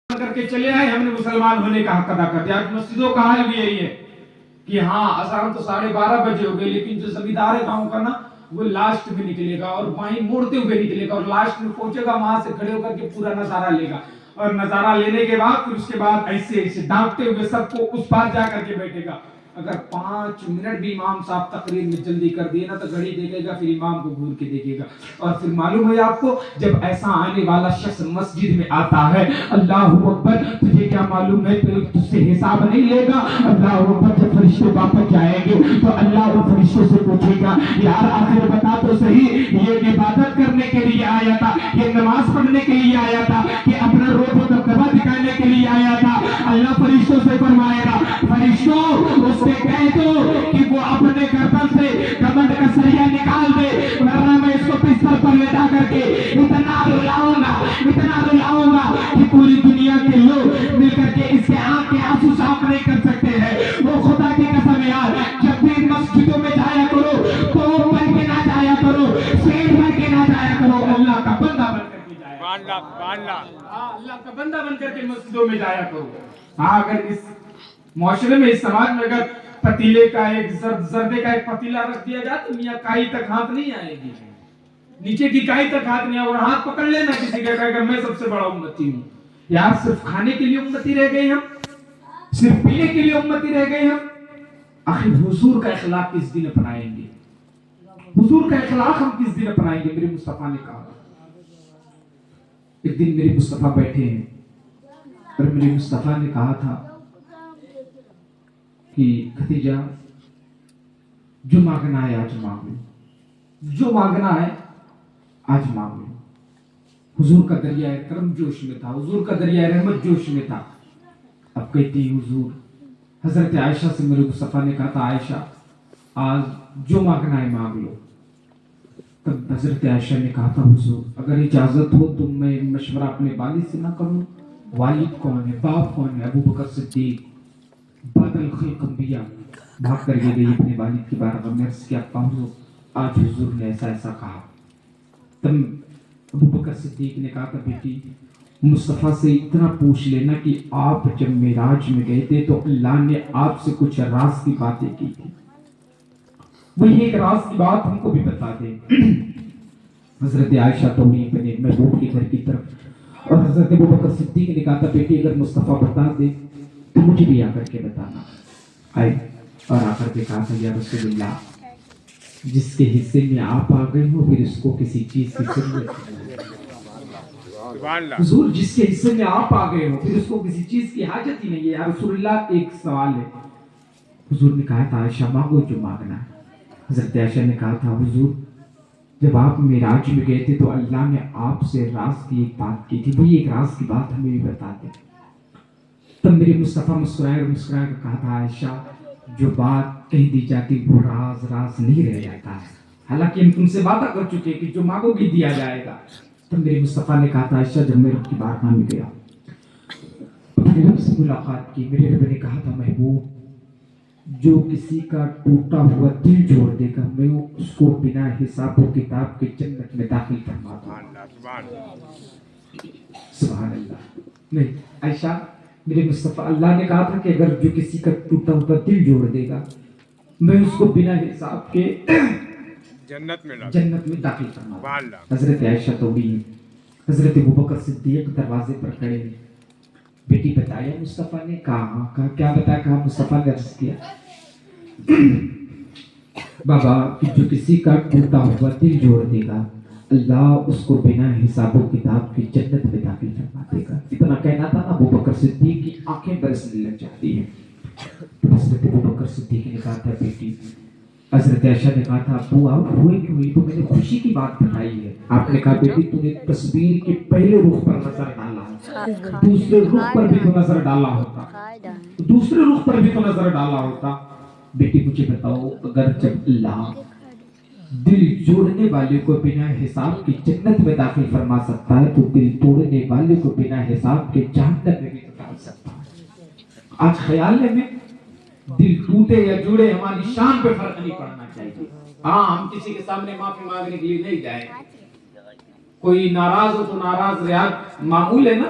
کر کے چلے آئے, ہم نے مسلمان ہونے کا حق ادا کر دیا. مسجدوں کا حال بھی یہی ہے کہ ہاں اذان تو 12:30 بجے ہو گئی, لیکن جو زمیندار گاؤں کا نا وہ لاسٹ میں نکلے گا اور وہیں موڑتے ہوئے نکلے گا اور لاسٹ میں پہنچے گا, وہاں سے کھڑے ہو کر کے پورا نظارہ لے گا, اور نظارہ لینے کے بعد پھر اس کے بعد ایسے ایسے ڈانٹتے ہوئے سب کو اس پار جا کر کے بیٹھے گا. اگر 5 منٹ بھی امام صاحب تقریر میں جلدی کر دیے نا تو گھڑی دیکھے گا, پھر امام کو گھور کے دیکھے گا. اور پھر معلوم ہے آپ کو, جب ایسا آنے والا شخص مسجد میں آتا ہے, اللہ اکبر, تجھے کیا معلوم ہے تو تجھ سے حساب نہیں لے گا. اللہ اکبر, جب فرشتے واپس جائیں گے تو اللہ ان فرشتوں سے پوچھے گا, یار آخر بتا تو صحیح, یہ عبادت کرنے کے لیے آیا تھا, یہ نماز پڑھنے کے لیے آیا تھا, کہ اپنا روب و دبدبہ دکھانے کے لیے آیا تھا؟ اللہ فرشتوں سے فرمائے گا, فرشتوں اس سے کہہ دو کہ وہ اپنے گردن سے کمنڈ کا سریا نکال دے, ورنہ میں اس کو بستر پر لٹا کر کے اتنا رلاؤں گا کہ پوری دنیا کے لوگ مل کر کے اس کے آنکھ کے آنسو صاف نہیں کر سکتے ہیں. وہ خدا کی قسم یار, جب بھی مسجدوں میں جایا کرو تو بن کے نہ جایا کرو, شیر بن کے نہ جایا کرو, اللہ کا بندہ بن کر کے جایا کرو. اللہ کا بندہ بن کر کے مسجدوں میں جایا کرو. ہاں, اگر اس معاشرے میں, اس سماج میں اگر پتیلے کا ایک زردے کا ایک پتیلا رکھ دیا جائے تو میاں کائی تک ہاتھ نہیں آئے گی, نیچے کی کائی تک ہاتھ نہیں آئے, اور ہاتھ پکڑ لینا کسی کا کہ میں سب سے بڑا امتی ہوں. یار صرف کھانے کے لیے امتی رہ گئے ہم, صرف پینے کے لیے امتی رہ گئے ہم. آخر حضور کا اخلاق کس دن اپنائیں گے؟ حضور کا اخلاق ہم کس دن اپنائیں گے؟ میرے مصطفیٰ نے کہا, ایک دن میرے مصطفیٰ بیٹھے ہیں اور میرے مصطفیٰ نے کہا تھا کہ خدیجہ, جو مانگنا ہے آج مانگ لو, جو مانگنا ہے آج مانگ لو. حضور کا دریائے کرم جوش میں تھا, حضور کا دریائے رحمت جوش میں تھا. اب کہتی حضور, حضرت عائشہ سے میرے مصطفیٰ نے کہا تھا, عائشہ آج جو مانگنا ہے مانگ لو. تب حضرت عائشہ نے کہا تھا, حضور اگر اجازت ہو تو میں مشورہ اپنے والد سے نہ کروں. والد کون ہے, باپ کون ہے؟ ابو بکر صدیق, بعد الخلق انبیاء. بھاگ کر گئی اپنے والد کی بارگاہ میں, عرض کیا, حضور آج حضور نے ایسا ایسا کہا. تب ابو بکر صدیق نے کہا تھا, بیٹی مصطفیٰ سے اتنا پوچھ لینا کہ آپ جب معراج میں گئے تھے تو اللہ نے آپ سے کچھ راز کی باتیں کی تھی, وہی ایک راز کی بات ہم کو بھی بتا دیں. حضرت عائشہ تو نہیں بنے محبوب کے گھر کی طرف, اور حضرت ابو بکر صدیق نے کہا تھا, بیٹی اگر مصطفیٰ بتا دے تو مجھے بھی آ کر کے بتانا. آئے اور آ کر کے کہا تھا, یا رسول اللہ, جس کے حصے میں آپ آ گئے ہو پھر اس کو کسی چیز کی ضرورت نہیں. حضور جس کے حصے میں آپ آ گئے ہو پھر اس کو کسی چیز کی حاجت ہی نہیں ہے. یا رسول اللہ, ایک سوال ہے. حضور نے کہا تھا, عائشہ مانگو جو مانگنا ہے. حضرت عائشہ نے کہا تھا, حضور جب آپ معراج میں گئے تھے تو اللہ نے آپ سے راز کی ایک بات کی تھی, وہی ایک راز کی بات ہمیں بھی بتا دیں. تب میرے مصطفیٰ مسکرائے اور مسکرائے کر کہا تھا, عائشہ جو بات کہہ دی جاتی وہ راز نہیں رہ جاتا ہے, حالانکہ ہم تم سے وعدہ کر چکے کہ جو مانگو گی دیا جائے گا. تب میرے مصطفیٰ نے کہا تھا, عائشہ جب میں رب کی بارگاہ میں گیا, اپنے رب سے ملاقات کی, میرے رب نے کہا تھا, محبوب جو کسی کا ٹوٹا ہوا دل جوڑ دے گا میں اس کو بنا حساب و کتاب کے جنت میں داخل فرما دوں گا. سبحان اللہ. نہیں عائشہ, میرے مصطفیٰ, اللہ نے کہا تھا کہ اگر جو کسی کا ٹوٹا ہوا دل جوڑ دے گا میں اس کو بنا حساب کے جنت میں داخل فرما. حضرت عائشہ تو بھی, حضرت ابوبکر صدیق دروازے پر کھڑے ہیں. بیٹی بتایا مصطفیٰ نے, کہا کیا بتایا, کہا مصطفیٰ نے عرض کیا, بابا کہ جو کسی کا ٹوٹا ہوا دل جوڑ دے گا اللہ اس کو بنا حساب و کتاب کی جنت میں داخل فرما دے گا. اتنا کہنا تھا نا, ابوبکر صدیق کی آنکھیں برسنے لگ جاتی ہیں. تو حضرت ابوبکر صدیق نے کہا تھا, بیٹی, حضرت عائشہ نے کہا تھا, ابو آپ ہوئے کیوں؟ تو میں نے خوشی کی بات بتائی ہے. آپ نے کہا, بیٹی تو نے تصویر کے پہلے رخ پر نظر ڈالا, دوسرے رخ پر بھی تو نظر ڈالا ہوتا, بیٹی مجھے بتاؤ, اگر جب اللہ دل جوڑنے والے کو بنا حساب کی جنت میں داخل فرما سکتا ہے تو دل توڑنے والے کو بنا حساب کے جہنم میں بھی ڈال سکتا ہے. آج خیال ہے, میں دل ٹوٹے یا جوڑے ہماری شان پہ فرق نہیں پڑنا چاہیے. ہاں, ہم کسی کے سامنے معافی مانگنے کے لیے نہیں جائیں, کوئی ناراض ہو تو ناراض رہا, معمول ہے نا,